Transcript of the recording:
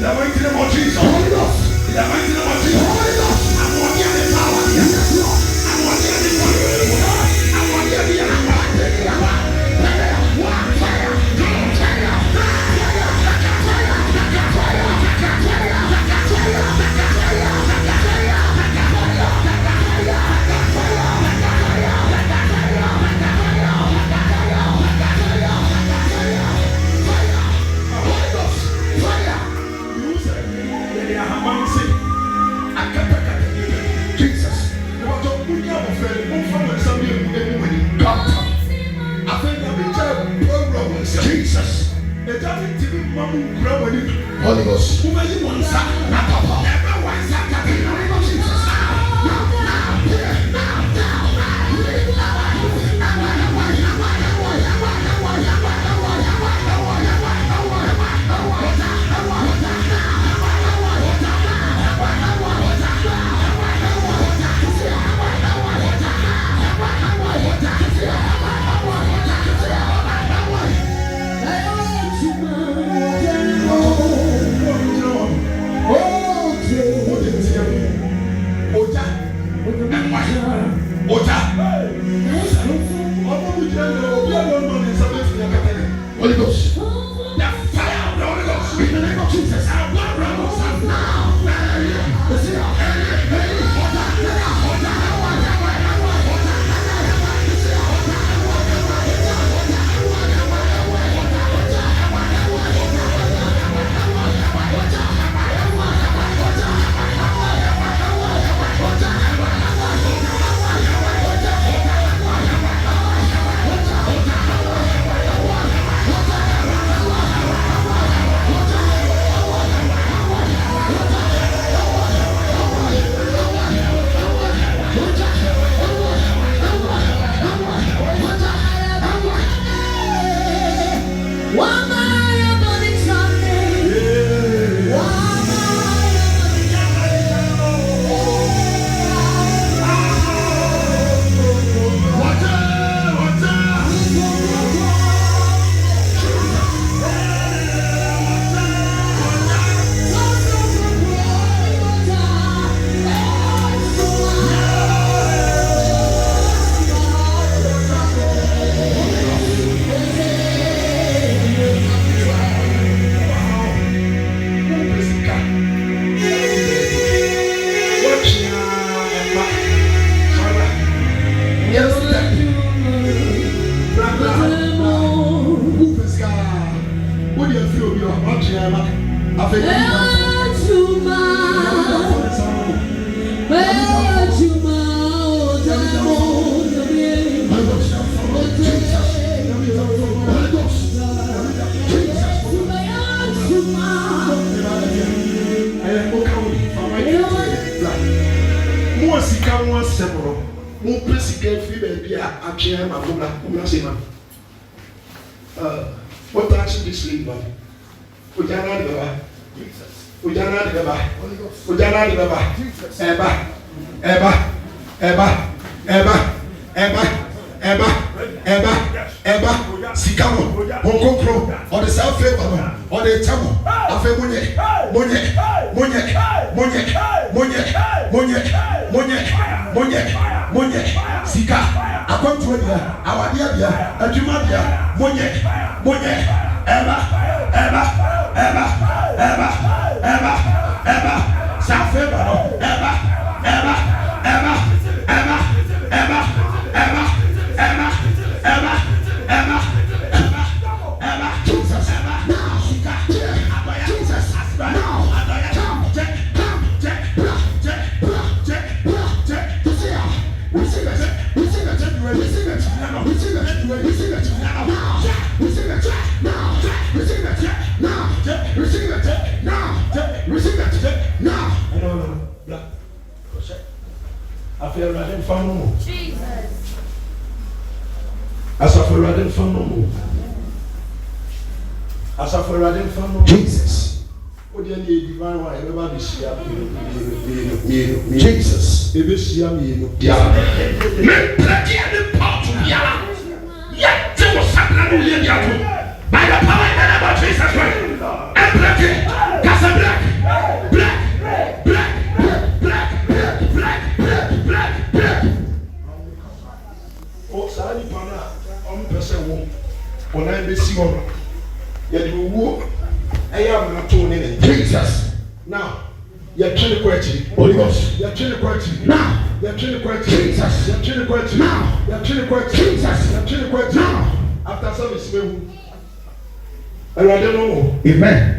the mighty name of Jesus. Holy Ghost. In the mighty name of Jesus. Holy Ghost. I'm walking on the power. Yes, Lord. I'm walking on the power. I'm walking on the power. Jesus. Holy Ghost. Holy Ghost. The fire of the Holy Ghost. In the name of Jesus. What action this sleep, man? Ujana de Baba. Ujana de Baba. Ujana de Baba. Eba. Sikamo. Onkokro. Or the self favor. Or the tamo. Afe Monye. Sika. Akontrolia. Awadia. Ajumadia. Monye. Eba. Self favor. Eba. I feel right in front of me. Jesus. As I feel right in front of me. As I feel right in front of me. Jesus. What do you need? Divine one. Everybody see me. Jesus. Everybody see me. Yeah. Me plenty of the power to be alive. Yet there was something to be by the power in the name of Jesus Christ. And plenty. Casablanca. I am not tuning. Jesus. Now, you're trying to question. Holy Ghost. You're trying to question. Now. You're trying to question. Jesus. You're trying to question. Now. You're trying to question. Jesus. You're trying to question. Now. After service, and I don't know. Amen.